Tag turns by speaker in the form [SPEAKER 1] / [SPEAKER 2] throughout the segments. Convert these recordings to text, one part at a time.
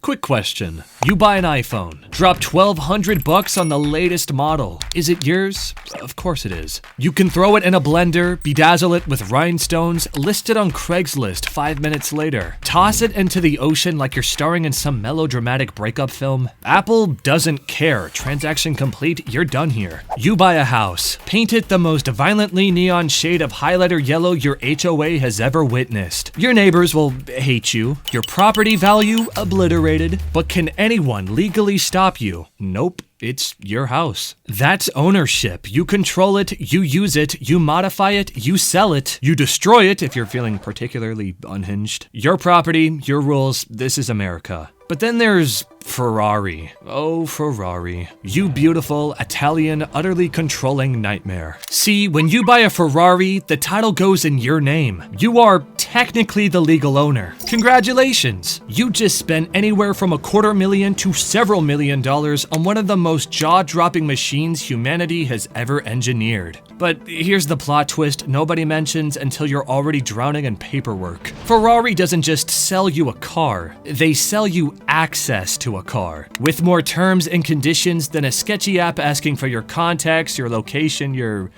[SPEAKER 1] Quick question. You buy an iPhone, drop $1,200 on the latest model. Is it yours? Of course it is. You can throw it in a blender, bedazzle it with rhinestones, list it on Craigslist 5 minutes later. Toss it into the ocean like you're starring in some melodramatic breakup film. Apple doesn't care. Transaction complete, you're done here. You buy a house, paint it the most violently neon shade of highlighter yellow your HOA has ever witnessed. Your neighbors will hate you. Your property value obliterated. But can anyone legally stop you? Nope. It's your house. That's ownership. You control it, you use it, you modify it, you sell it, you destroy it if you're feeling particularly unhinged. Your property, your rules, this is America. But then there's Ferrari. Oh, Ferrari. You beautiful, Italian, utterly controlling nightmare. See, when you buy a Ferrari, the title goes in your name. You are technically the legal owner. Congratulations! You just spent anywhere from $250,000 to several $1 million on one of the most jaw-dropping machines humanity has ever engineered. But here's the plot twist nobody mentions until you're already drowning in paperwork. Ferrari doesn't just sell you a car, they sell you access to a car, with more terms and conditions than a sketchy app asking for your contacts, your location, your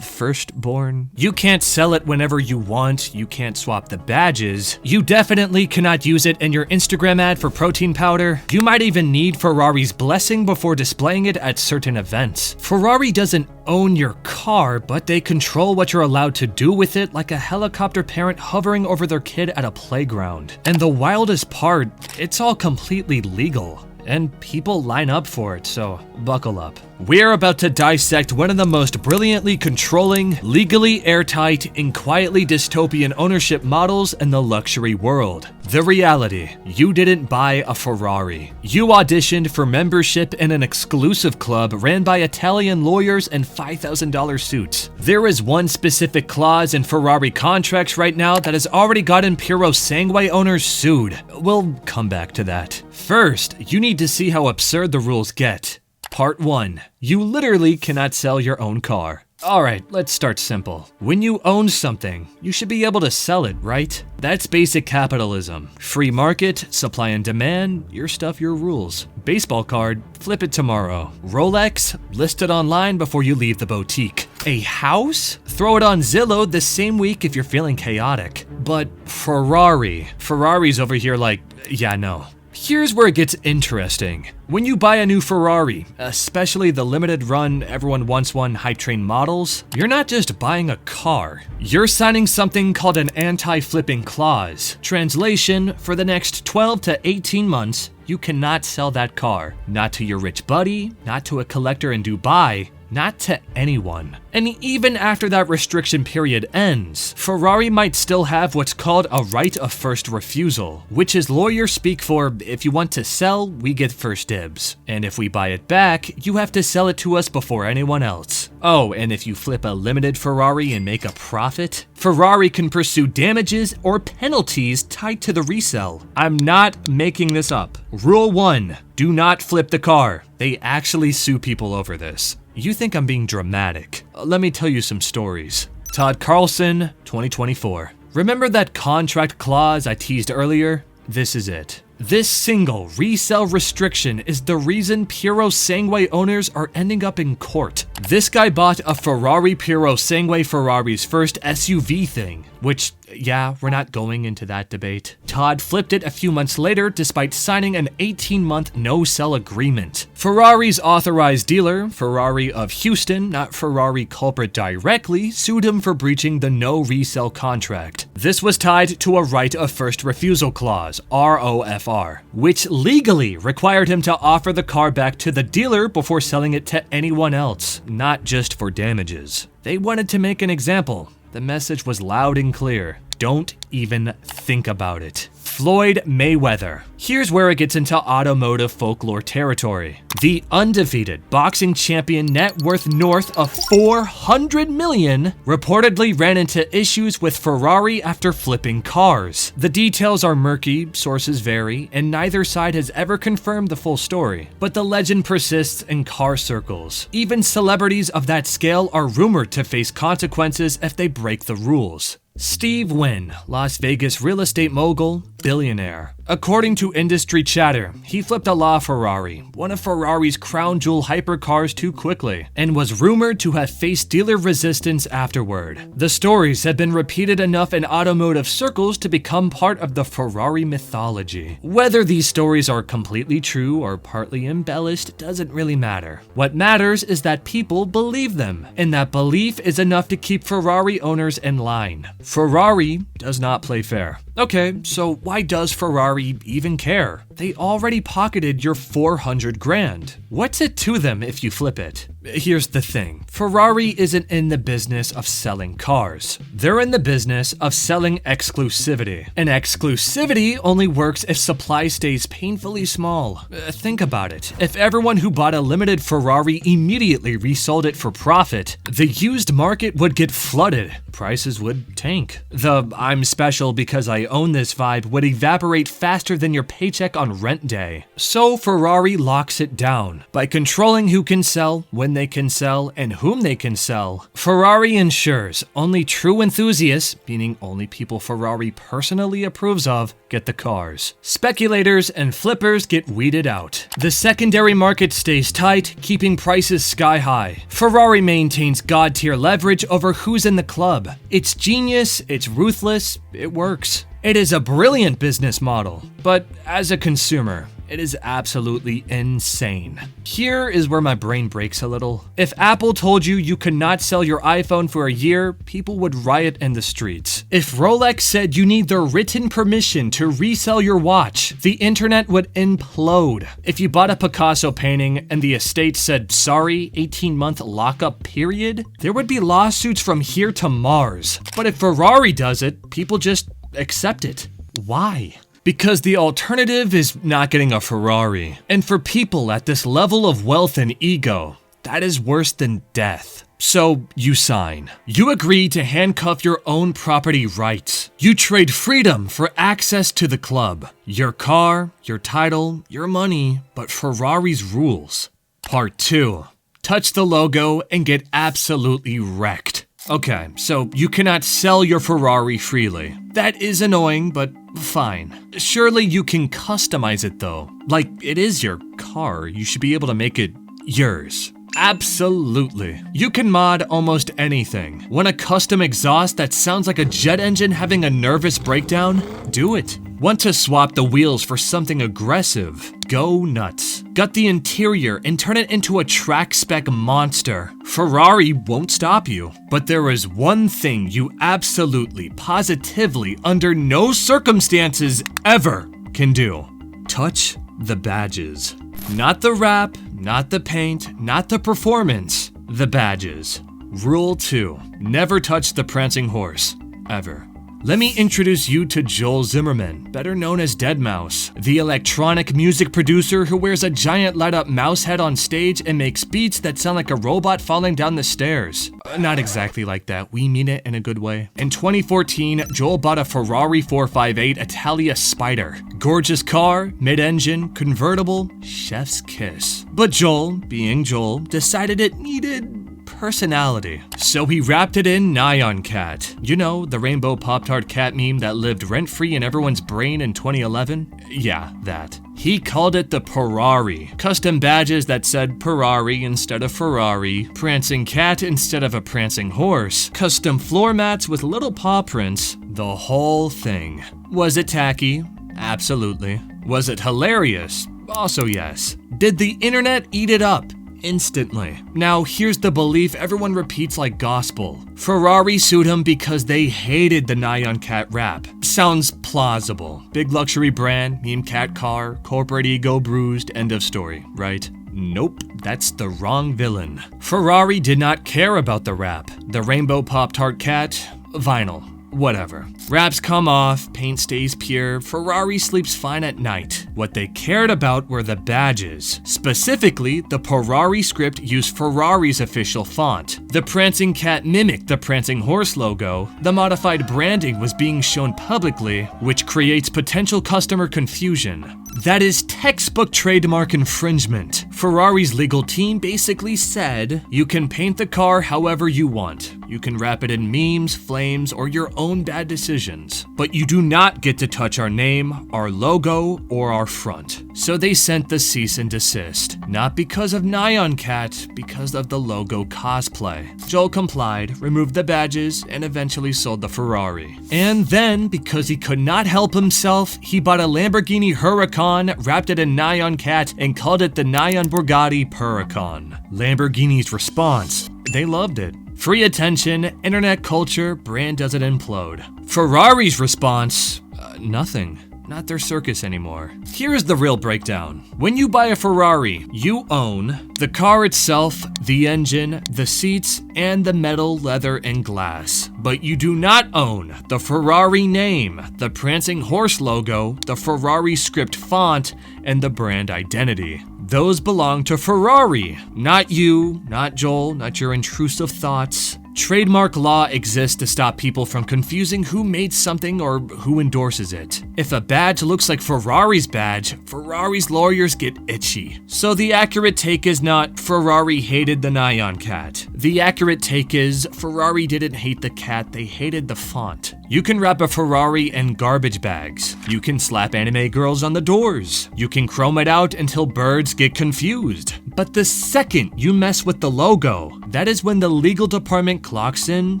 [SPEAKER 1] firstborn. You can't sell it whenever you want, you can't swap the badges, you definitely cannot use it in your Instagram ad for protein powder, you might even need Ferrari's blessing before displaying it at certain events. Ferrari doesn't own your car, but they control what you're allowed to do with it like a helicopter parent hovering over their kid at a playground. And the wildest part, it's all completely legal. And people line up for it, so buckle up. We're about to dissect one of the most brilliantly controlling, legally airtight, and quietly dystopian ownership models in the luxury world. The reality, you didn't buy a Ferrari. You auditioned for membership in an exclusive club ran by Italian lawyers in $5,000 suits. There is one specific clause in Ferrari contracts right now that has already gotten Puro Sangue owners sued. We'll come back to that. First, you need to see how absurd the rules get. Part 1. You literally cannot sell your own car. Alright, let's start simple. When you own something, you should be able to sell it, right? That's basic capitalism. Free market, supply and demand, your stuff, your rules. Baseball card, flip it tomorrow. Rolex, list it online before you leave the boutique. A house? Throw it on Zillow the same week if you're feeling chaotic. But Ferrari's over here like, yeah, no. Here's where it gets interesting. When you buy a new Ferrari, especially the limited run everyone wants one hype train models, you're not just buying a car. You're signing something called an anti-flipping clause. Translation, for the next 12 to 18 months, you cannot sell that car. Not to your rich buddy, not to a collector in Dubai, not to anyone. And even after that restriction period ends, Ferrari might still have what's called a right of first refusal, which is lawyer speak for if you want to sell, we get first dibs. And if we buy it back, you have to sell it to us before anyone else. Oh, and if you flip a limited Ferrari and make a profit, Ferrari can pursue damages or penalties tied to the resale. I'm not making this up. Rule 1, do not flip the car. They actually sue people over this. You think I'm being dramatic. Let me tell you some stories. Todd Carlson, 2024. Remember that contract clause I teased earlier? This is it. This single resale restriction is the reason Puro Sangue owners are ending up in court. This guy bought a Ferrari Puro Sangue Ferrari's first SUV thing, which, yeah, we're not going into that debate. Todd flipped it a few months later despite signing an 18-month no-sell agreement. Ferrari's authorized dealer, Ferrari of Houston, not Ferrari culprit directly, sued him for breaching the no resale contract. This was tied to a right of first refusal clause, ROFR, which legally required him to offer the car back to the dealer before selling it to anyone else, not just for damages. They wanted to make an example. The message was loud and clear. Don't even think about it. Floyd Mayweather. Here's where it gets into automotive folklore territory. The undefeated boxing champion, net worth north of $400 million, reportedly ran into issues with Ferrari after flipping cars. The details are murky, sources vary, and neither side has ever confirmed the full story. But the legend persists in car circles. Even celebrities of that scale are rumored to face consequences if they break the rules. Steve Wynn, Las Vegas real estate mogul, billionaire. According to industry chatter, he flipped a LaFerrari, one of Ferrari's crown jewel hypercars, too quickly, and was rumored to have faced dealer resistance afterward. The stories have been repeated enough in automotive circles to become part of the Ferrari mythology. Whether these stories are completely true or partly embellished doesn't really matter. What matters is that people believe them, and that belief is enough to keep Ferrari owners in line. Ferrari does not play fair. Okay, so why does Ferrari even care? They already pocketed your 400 grand. What's it to them if you flip it? Here's the thing. Ferrari isn't in the business of selling cars. They're in the business of selling exclusivity. And exclusivity only works if supply stays painfully small. Think about it. If everyone who bought a limited Ferrari immediately resold it for profit, the used market would get flooded. Prices would tank. The "I'm special because I own this" vibe would evaporate faster than your paycheck on rent day. So Ferrari locks it down by controlling who can sell, when they can sell, and whom they can sell. Ferrari ensures only true enthusiasts, meaning only people Ferrari personally approves of, get the cars. Speculators and flippers get weeded out. The secondary market stays tight, keeping prices sky high. Ferrari maintains god-tier leverage over who's in the club. It's genius, it's ruthless, it works. It is a brilliant business model, but as a consumer, it is absolutely insane. Here is where my brain breaks a little. If Apple told you you could not sell your iPhone for a year, people would riot in the streets. If Rolex said you need their written permission to resell your watch, the internet would implode. If you bought a Picasso painting and the estate said, "Sorry, 18-month lockup period," there would be lawsuits from here to Mars. But if Ferrari does it, people just accept it. Why? Because the alternative is not getting a Ferrari. And for people at this level of wealth and ego, that is worse than death. So you sign. You agree to handcuff your own property rights. You trade freedom for access to the club. Your car, your title, your money, but Ferrari's rules. Part 2. Touch the logo and get absolutely wrecked. Okay, so you cannot sell your Ferrari freely. That is annoying, but fine. Surely you can customize it though. Like, it is your car, you should be able to make it yours. Absolutely. You can mod almost anything. Want a custom exhaust that sounds like a jet engine having a nervous breakdown? Do it. Want to swap the wheels for something aggressive? Go nuts. Gut the interior and turn it into a track spec monster. Ferrari won't stop you. But there is one thing you absolutely, positively, under no circumstances ever can do. Touch the badges. Not the wrap, not the paint, not the performance, the badges. Rule 2. Never touch the prancing horse. Ever. Let me introduce you to Joel Zimmerman, better known as deadmau5, the electronic music producer who wears a giant light-up mouse head on stage and makes beats that sound like a robot falling down the stairs. Not exactly like that, we mean it in a good way. In 2014, Joel bought a Ferrari 458 Italia Spider. Gorgeous car, mid-engine, convertible, chef's kiss. But Joel, being Joel, decided it needed personality. So he wrapped it in Nyan Cat. You know, the rainbow Pop-Tart cat meme that lived rent-free in everyone's brain in 2011? Yeah, that. He called it the Ferrari. Custom badges that said Ferrari instead of Ferrari, prancing cat instead of a prancing horse, custom floor mats with little paw prints, the whole thing. Was it tacky? Absolutely. Was it hilarious? Also yes. Did the internet eat it up? Instantly. Now here's the belief everyone repeats like gospel. Ferrari sued him because they hated the Nyan Cat rap. Sounds plausible. Big luxury brand, meme cat car, corporate ego bruised, end of story, right? Nope, that's the wrong villain. Ferrari did not care about the rap. The rainbow Pop-Tart cat, vinyl. Whatever. Wraps come off, paint stays pure, Ferrari sleeps fine at night. What they cared about were the badges. Specifically, the Ferrari script used Ferrari's official font. The prancing cat mimicked the prancing horse logo. The modified branding was being shown publicly, which creates potential customer confusion. That is textbook trademark infringement. Ferrari's legal team basically said, you can paint the car however you want. You can wrap it in memes, flames, or your own bad decisions. But you do not get to touch our name, our logo, or our front. So they sent the cease and desist. Not because of Nyan Cat, because of the logo cosplay. Joel complied, removed the badges, and eventually sold the Ferrari. And then, because he could not help himself, he bought a Lamborghini Huracan, wrapped it in Nyan Cat, and called it the Nyan Bugatti Huracan. Lamborghini's response: they loved it. Free attention, internet culture, brand doesn't implode. Ferrari's response: nothing. Not their circus anymore. Here's the real breakdown. When you buy a Ferrari, you own the car itself, the engine, the seats, and the metal, leather, and glass. But you do not own the Ferrari name, the prancing horse logo, the Ferrari script font, and the brand identity. Those belong to Ferrari, not you, not Joel, not your intrusive thoughts. Trademark law exists to stop people from confusing who made something or who endorses it. If a badge looks like Ferrari's badge, Ferrari's lawyers get itchy. So the accurate take is not Ferrari hated the Nyan Cat. The accurate take is Ferrari didn't hate the cat, they hated the font. You can wrap a Ferrari in garbage bags. You can slap anime girls on the doors. You can chrome it out until birds get confused. But the second you mess with the logo, that is when the legal department clocks in,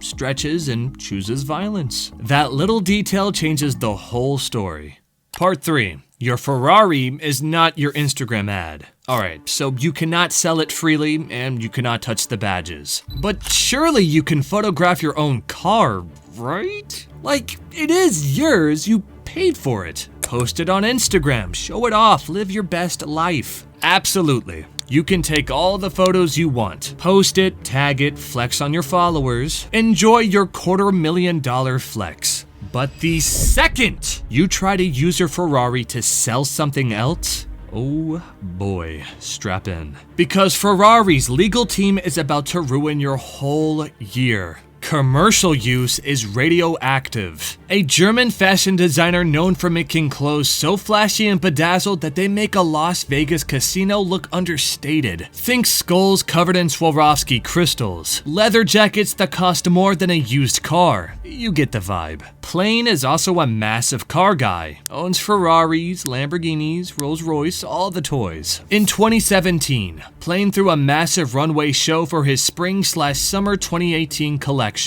[SPEAKER 1] stretches, and chooses violence. That little detail changes the whole story. Part 3. Your Ferrari is not your Instagram ad. Alright, so you cannot sell it freely and you cannot touch the badges. But surely you can photograph your own car, right? Like, it is yours, you paid for it. Post it on Instagram, show it off, live your best life. Absolutely. You can take all the photos you want, post it, tag it, flex on your followers, enjoy your $250,000 flex. But the second you try to use your Ferrari to sell something else, oh boy, strap in. Because Ferrari's legal team is about to ruin your whole year. Commercial use is radioactive. A German fashion designer known for making clothes so flashy and bedazzled that they make a Las Vegas casino look understated. Think skulls covered in Swarovski crystals, leather jackets that cost more than a used car. You get the vibe. Plane is also a massive car guy. Owns Ferraris, Lamborghinis, Rolls-Royce, all the toys. In 2017, Plane threw a massive runway show for his spring/summer 2018 collection.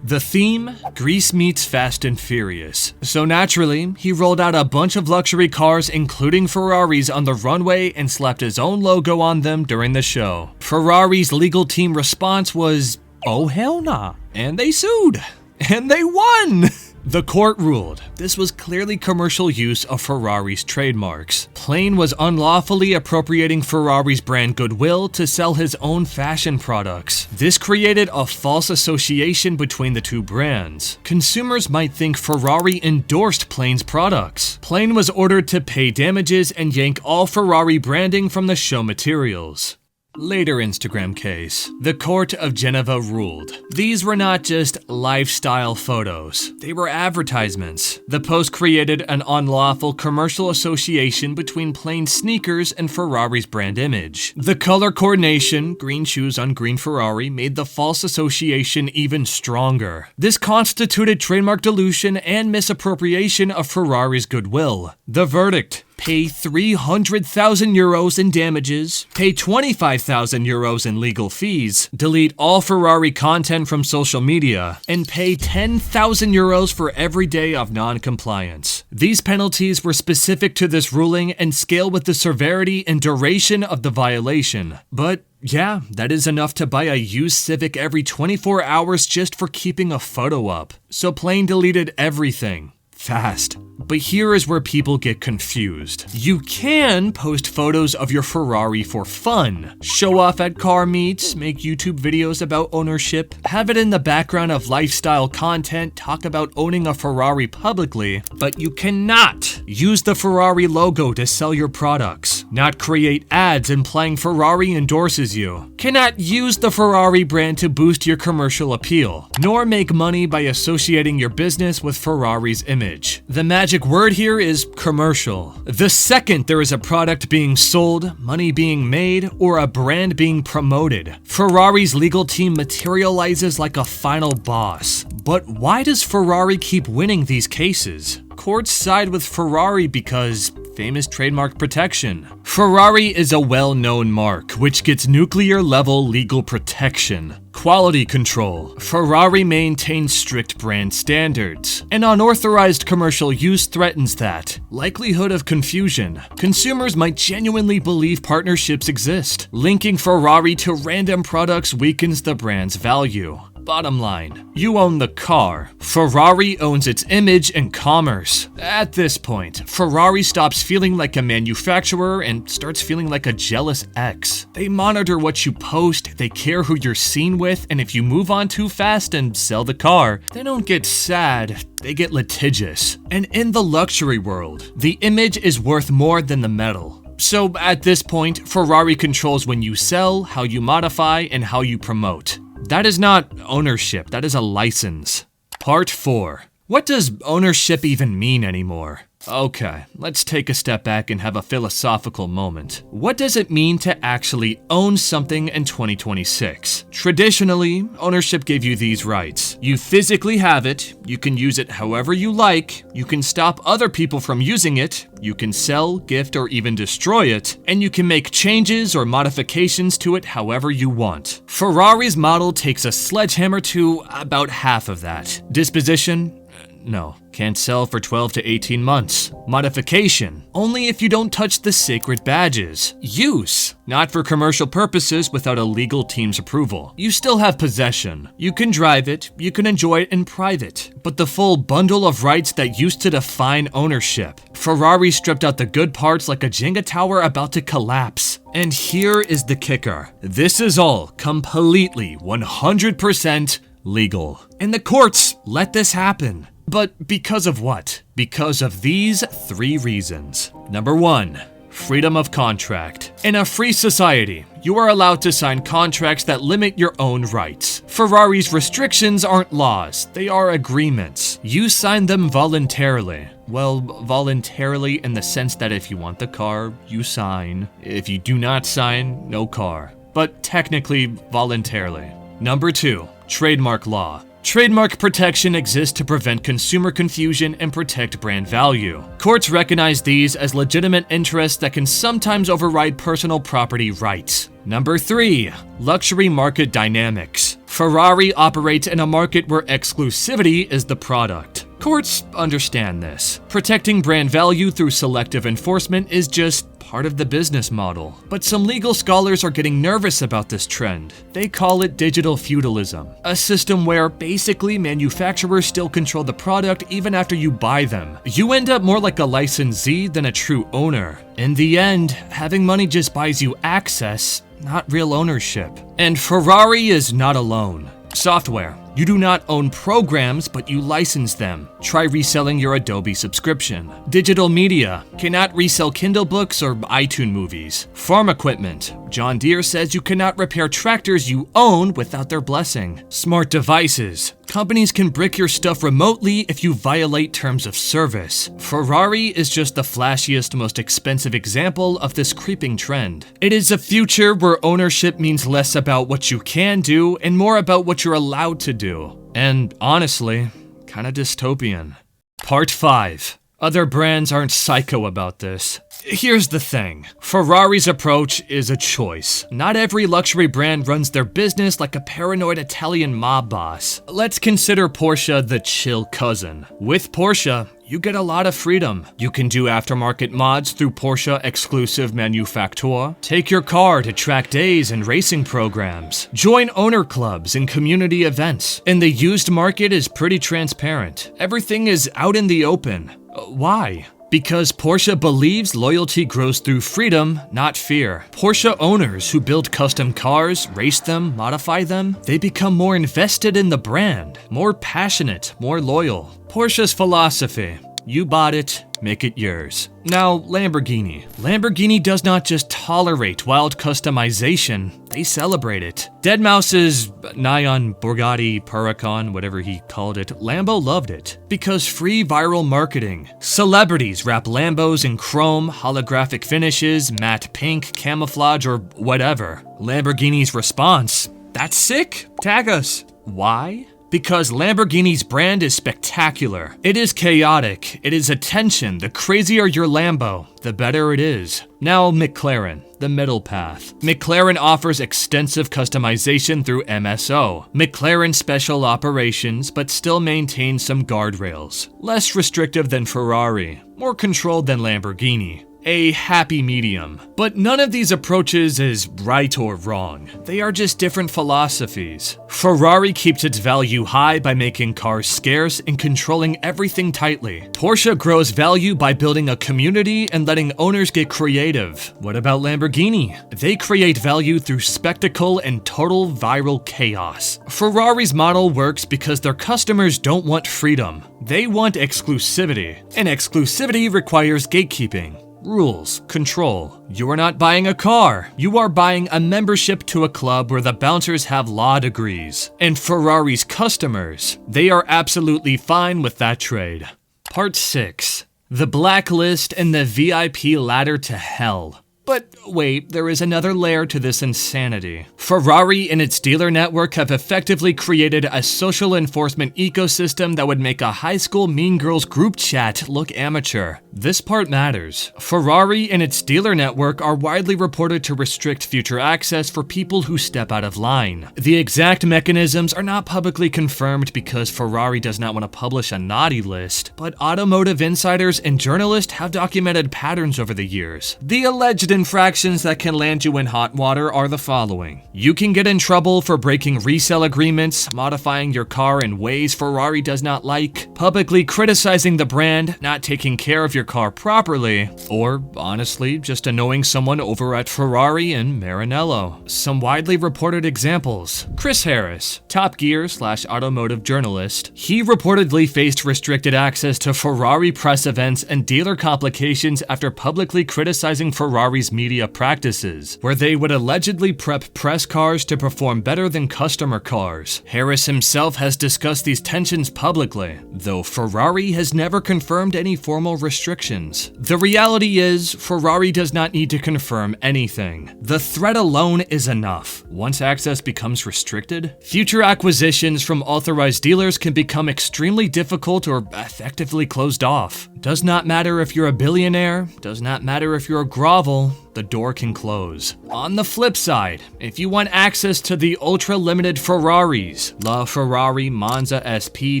[SPEAKER 1] The theme? Grease meets Fast and Furious. So naturally, he rolled out a bunch of luxury cars including Ferraris on the runway and slapped his own logo on them during the show. Ferrari's legal team response was, oh hell nah. And they sued. And they won! The court ruled this was clearly commercial use of Ferrari's trademarks. Plane was unlawfully appropriating Ferrari's brand goodwill to sell his own fashion products. This created a false association between the two brands. Consumers might think Ferrari endorsed Plane's products. Plane was ordered to pay damages and yank all Ferrari branding from the show materials. Later Instagram case. The Court of Geneva ruled. These were not just lifestyle photos. They were advertisements. The post created an unlawful commercial association between Plane sneakers and Ferrari's brand image. The color coordination, green shoes on green Ferrari, made the false association even stronger. This constituted trademark dilution and misappropriation of Ferrari's goodwill. The verdict: pay 300,000 euros in damages, pay 25,000 euros in legal fees, delete all Ferrari content from social media, and pay 10,000 euros for every day of non-compliance. These penalties were specific to this ruling and scale with the severity and duration of the violation. But yeah, that is enough to buy a used Civic every 24 hours just for keeping a photo up. So Plane deleted everything. Fast. But here is where people get confused. You can post photos of your Ferrari for fun, show off at car meets, make YouTube videos about ownership, have it in the background of lifestyle content, talk about owning a Ferrari publicly, but you cannot use the Ferrari logo to sell your products. not create ads implying Ferrari endorses you, cannot use the Ferrari brand to boost your commercial appeal, nor make money by associating your business with Ferrari's image. The magic word here is commercial. The second there is a product being sold, money being made, or a brand being promoted, Ferrari's legal team materializes like a final boss. But why does Ferrari keep winning these cases? Courts side with Ferrari because famous trademark protection. Ferrari is a well-known mark, which gets nuclear-level legal protection. Quality control. Ferrari maintains strict brand standards. An unauthorized commercial use threatens that. Likelihood of confusion. Consumers might genuinely believe partnerships exist. Linking Ferrari to random products weakens the brand's value. Bottom line, you own the car. Ferrari owns its image and commerce. At this point, Ferrari stops feeling like a manufacturer and starts feeling like a jealous ex. They monitor what you post, they care who you're seen with, and if you move on too fast and sell the car, they don't get sad, they get litigious. And in the luxury world, the image is worth more than the metal. So at this point, Ferrari controls when you sell, how you modify, and how you promote. That is not ownership, that is a license. Part 4. What does ownership even mean anymore? Okay, let's take a step back and have a philosophical moment. What does it mean to actually own something in 2026? Traditionally, ownership gave you these rights. You physically have it, you can use it however you like, you can stop other people from using it, you can sell, gift, or even destroy it, and you can make changes or modifications to it however you want. Ferrari's model takes a sledgehammer to about half of that. Disposition? No, can't sell for 12 to 18 months. Modification, only if you don't touch the sacred badges. Use, not for commercial purposes without a legal team's approval. You still have possession. You can drive it, you can enjoy it in private, but the full bundle of rights that used to define ownership. Ferrari stripped out the good parts like a Jenga tower about to collapse. And here is the kicker. This is all completely 100% legal. And the courts let this happen. But because of what? Because of these 3 reasons. Number 1, freedom of contract. In a free society, you are allowed to sign contracts that limit your own rights. Ferrari's restrictions aren't laws, they are agreements. You sign them voluntarily. Well, voluntarily in the sense that if you want the car, you sign. If you do not sign, no car. But technically, voluntarily. Number 2, trademark law. Trademark protection exists to prevent consumer confusion and protect brand value. Courts recognize these as legitimate interests that can sometimes override personal property rights. Number 3, luxury market dynamics. Ferrari operates in a market where exclusivity is the product. Courts understand this. Protecting brand value through selective enforcement is just part of the business model. But some legal scholars are getting nervous about this trend. They call it digital feudalism, a system where basically manufacturers still control the product even after you buy them. You end up more like a licensee than a true owner. In the end, having money just buys you access, not real ownership. And Ferrari is not alone. Software. You do not own programs, but you license them. Try reselling your Adobe subscription. Digital media. Cannot resell Kindle books or iTunes movies. Farm equipment. John Deere says you cannot repair tractors you own without their blessing. Smart devices. Companies can brick your stuff remotely if you violate terms of service. Ferrari is just the flashiest, most expensive example of this creeping trend. It is a future where ownership means less about what you can do and more about what you're allowed to do. And honestly, kinda dystopian. Part 5. Other brands aren't psycho about this. Here's the thing. Ferrari's approach is a choice. Not every luxury brand runs their business like a paranoid Italian mob boss. Let's consider Porsche the chill cousin. With Porsche, you get a lot of freedom. You can do aftermarket mods through Porsche exclusive manufacture. Take your car to track days and racing programs. Join owner clubs and community events. And the used market is pretty transparent. Everything is out in the open. Why? Because Porsche believes loyalty grows through freedom, not fear. Porsche owners who build custom cars, race them, modify them, they become more invested in the brand, more passionate, more loyal. Porsche's philosophy: you bought it, make it yours. Now, Lamborghini. Lamborghini does not just tolerate wild customization, they celebrate it. Deadmau5's nigh on Bugatti Huracan, whatever he called it, Lambo loved it. Because free viral marketing. Celebrities wrap Lambos in chrome, holographic finishes, matte pink, camouflage, or whatever. Lamborghini's response: that's sick, tag us. Why? Because Lamborghini's brand is spectacular. It is chaotic. It is attention. The crazier your Lambo, the better it is. Now McLaren, the middle path. McLaren offers extensive customization through MSO. McLaren special operations, but still maintains some guardrails. Less restrictive than Ferrari, more controlled than Lamborghini. A happy medium. But none of these approaches is right or wrong. They are just different philosophies. Ferrari keeps its value high by making cars scarce and controlling everything tightly. Porsche grows value by building a community and letting owners get creative. What about Lamborghini? They create value through spectacle and total viral chaos. Ferrari's model works because their customers don't want freedom. They want exclusivity. And exclusivity requires gatekeeping. Rules, control. You are not buying a car. You are buying a membership to a club where the bouncers have law degrees. And Ferrari's customers, they are absolutely fine with that trade. Part 6. The blacklist and the VIP ladder to hell. But wait, there is another layer to this insanity. Ferrari and its dealer network have effectively created a social enforcement ecosystem that would make a high school Mean Girls group chat look amateur. This part matters. Ferrari and its dealer network are widely reported to restrict future access for people who step out of line. The exact mechanisms are not publicly confirmed because Ferrari does not want to publish a naughty list, but automotive insiders and journalists have documented patterns over the years. The alleged infractions that can land you in hot water are the following. You can get in trouble for breaking resale agreements, modifying your car in ways Ferrari does not like, publicly criticizing the brand, not taking care of your car properly, or honestly, just annoying someone over at Ferrari and Maranello. Some widely reported examples. Chris Harris, Top Gear/automotive journalist, he reportedly faced restricted access to Ferrari press events and dealer complications after publicly criticizing Ferrari's media practices, where they would allegedly prep press cars to perform better than customer cars. Harris himself has discussed these tensions publicly, though Ferrari has never confirmed any formal restrictions. The reality is, Ferrari does not need to confirm anything. The threat alone is enough. Once access becomes restricted, future acquisitions from authorized dealers can become extremely difficult or effectively closed off. Does not matter if you're a billionaire, does not matter if you're a grovel, the door can close. On the flip side, if you want access to the ultra-limited Ferraris, LaFerrari, Monza SP,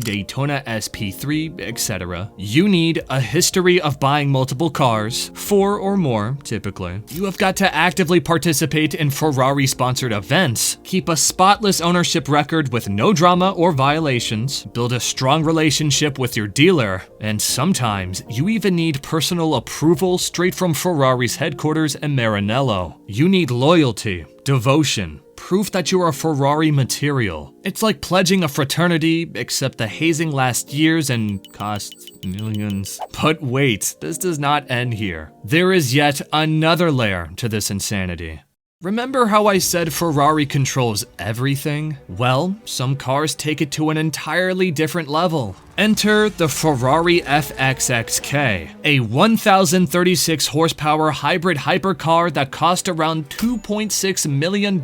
[SPEAKER 1] Daytona SP3, etc., you need a history of buying multiple cars, 4 or more, typically. You have got to actively participate in Ferrari-sponsored events, keep a spotless ownership record with no drama or violations, build a strong relationship with your dealer, and sometimes you even need personal approval straight from Ferrari's headquarters and Maranello. You need loyalty, devotion, proof that you are Ferrari material. It's like pledging a fraternity, except the hazing lasts years and costs millions. But wait, this does not end here. There is yet another layer to this insanity. Remember how I said Ferrari controls everything? Well, some cars take it to an entirely different level. Enter the Ferrari FXXK, a 1,036 horsepower hybrid hypercar that cost around $2.6 million.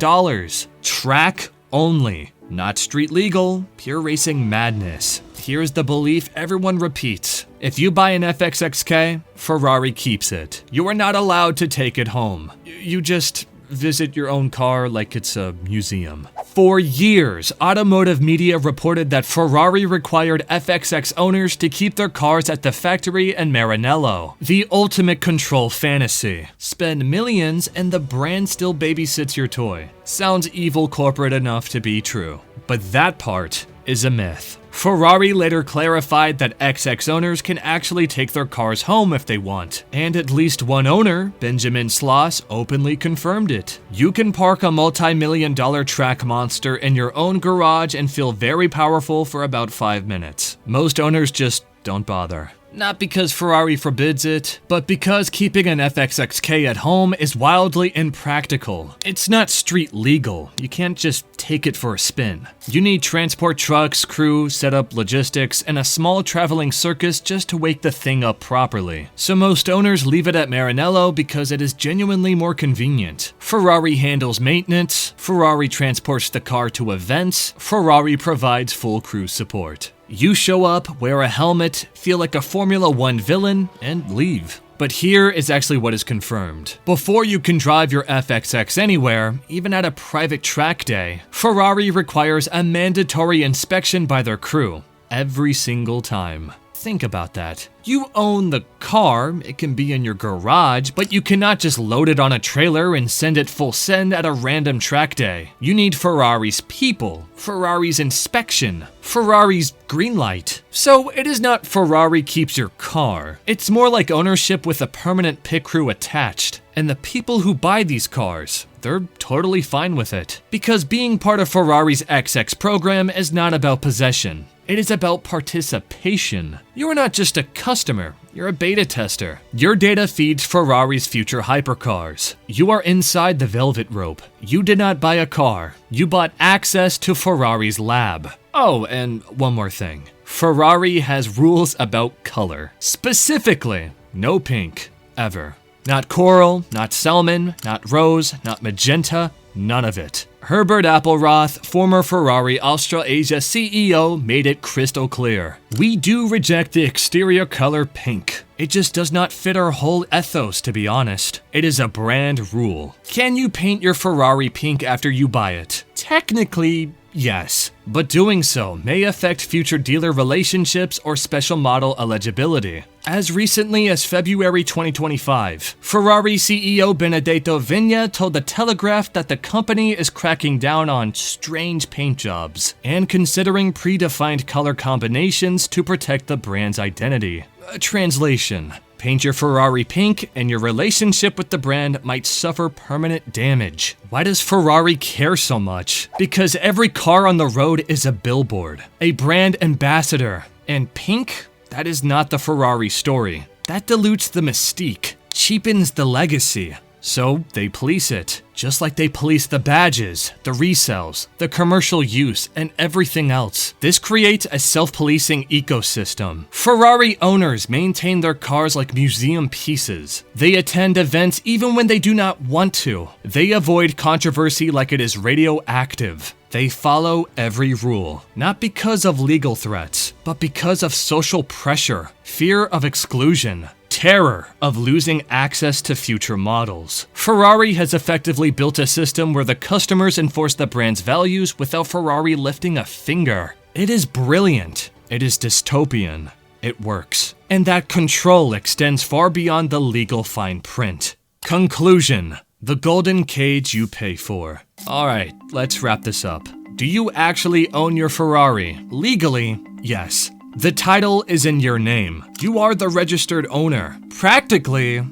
[SPEAKER 1] Track only. Not street legal, pure racing madness. Here's the belief everyone repeats. If you buy an FXXK, Ferrari keeps it. You are not allowed to take it home. You just visit your own car like it's a museum. For years, automotive media reported that Ferrari required FXX owners to keep their cars at the factory in Maranello. The ultimate control fantasy. Spend millions and the brand still babysits your toy. Sounds evil corporate enough to be true. But that part is a myth. Ferrari later clarified that XX owners can actually take their cars home if they want. And at least one owner, Benjamin Sloss, openly confirmed it. You can park a multi-million-dollar track monster in your own garage and feel very powerful for about 5 minutes. Most owners just don't bother. Not because Ferrari forbids it, but because keeping an FXXK at home is wildly impractical. It's not street legal. You can't just take it for a spin. You need transport trucks, crew, setup, logistics, and a small traveling circus just to wake the thing up properly. So most owners leave it at Maranello because it is genuinely more convenient. Ferrari handles maintenance, Ferrari transports the car to events, Ferrari provides full crew support. You show up, wear a helmet, feel like a Formula 1 villain, and leave. But here is actually what is confirmed. Before you can drive your FXX anywhere, even at a private track day, Ferrari requires a mandatory inspection by their crew. Every single time. Think about that. You own the car, it can be in your garage, but you cannot just load it on a trailer and send it full send at a random track day. You need Ferrari's people, Ferrari's inspection, Ferrari's green light. So it is not Ferrari keeps your car. It's more like ownership with a permanent pit crew attached. And the people who buy these cars, they're totally fine with it. Because being part of Ferrari's XX program is not about possession. It is about participation. You are not just a customer, you're a beta tester. Your data feeds Ferrari's future hypercars. You are inside the velvet rope. You did not buy a car, you bought access to Ferrari's lab. Oh, and one more thing. Ferrari has rules about color. Specifically, no pink, ever. Not coral, not salmon, not rose, not magenta, none of it. Herbert Appelroth, former Ferrari Australasia CEO, made it crystal clear. We do reject the exterior color pink. It just does not fit our whole ethos, to be honest. It is a brand rule. Can you paint your Ferrari pink after you buy it? Technically, yes. But doing so may affect future dealer relationships or special model eligibility. As recently as February 2025, Ferrari CEO Benedetto Vigna told The Telegraph that the company is cracking down on strange paint jobs and considering predefined color combinations to protect the brand's identity. Translation: paint your Ferrari pink and your relationship with the brand might suffer permanent damage. Why does Ferrari care so much? Because every car on the road is a billboard, a brand ambassador, and pink? That is not the Ferrari story. That dilutes the mystique, cheapens the legacy. So they police it, just like they police the badges, the resells, the commercial use, and everything else. This creates a self-policing ecosystem. Ferrari owners maintain their cars like museum pieces. They attend events even when they do not want to. They avoid controversy like it is radioactive. They follow every rule, not because of legal threats, but because of social pressure, fear of exclusion, terror of losing access to future models. Ferrari has effectively built a system where the customers enforce the brand's values without Ferrari lifting a finger. It is brilliant. It is dystopian. It works. And that control extends far beyond the legal fine print. Conclusion: the golden cage you pay for. Alright, let's wrap this up. Do you actually own your Ferrari? Legally, yes. The title is in your name. You are the registered owner. Practically,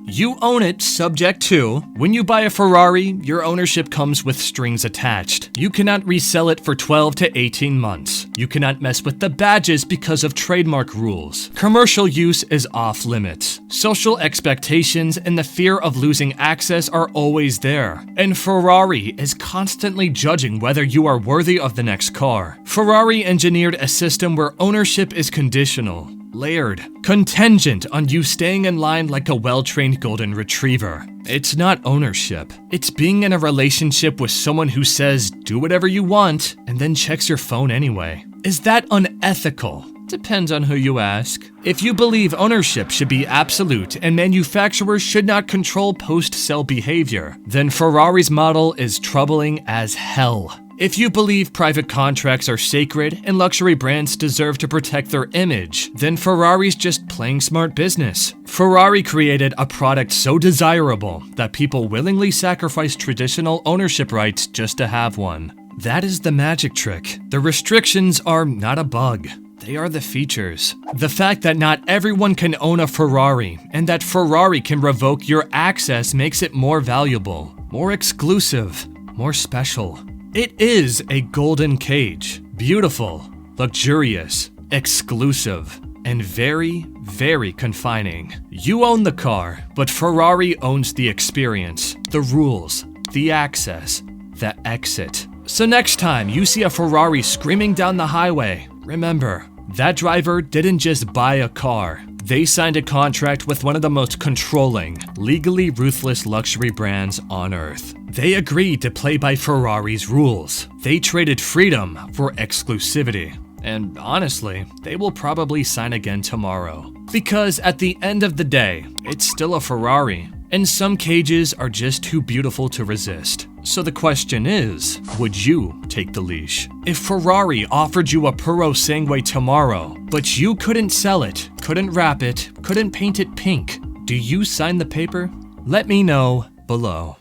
[SPEAKER 1] you own it subject to. When you buy a Ferrari, your ownership comes with strings attached. You cannot resell it for 12 to 18 months. You cannot mess with the badges because of trademark rules. Commercial use is off limits. Social expectations and the fear of losing access are always there. And Ferrari is constantly judging whether you are worthy of the next car. Ferrari engineered a system where ownership is conditional, layered, contingent on you staying in line like a well-trained golden retriever. It's not ownership. It's being in a relationship with someone who says, do whatever you want, and then checks your phone anyway. Is that unethical? Depends on who you ask. If you believe ownership should be absolute and manufacturers should not control post-sale behavior, then Ferrari's model is troubling as hell. If you believe private contracts are sacred and luxury brands deserve to protect their image, then Ferrari's just playing smart business. Ferrari created a product so desirable that people willingly sacrifice traditional ownership rights just to have one. That is the magic trick. The restrictions are not a bug. They are the features. The fact that not everyone can own a Ferrari and that Ferrari can revoke your access makes it more valuable, more exclusive, more special. It is a golden cage. Beautiful, luxurious, exclusive, and very, very confining. You own the car, but Ferrari owns the experience, the rules, the access, the exit. So next time you see a Ferrari screaming down the highway, remember, that driver didn't just buy a car. They signed a contract with one of the most controlling, legally ruthless luxury brands on earth. They agreed to play by Ferrari's rules. They traded freedom for exclusivity. And honestly, they will probably sign again tomorrow. Because at the end of the day, it's still a Ferrari. And some cages are just too beautiful to resist. So the question is, would you take the leash? If Ferrari offered you a Puro Sangue tomorrow, but you couldn't sell it, couldn't wrap it, couldn't paint it pink, do you sign the paper? Let me know below.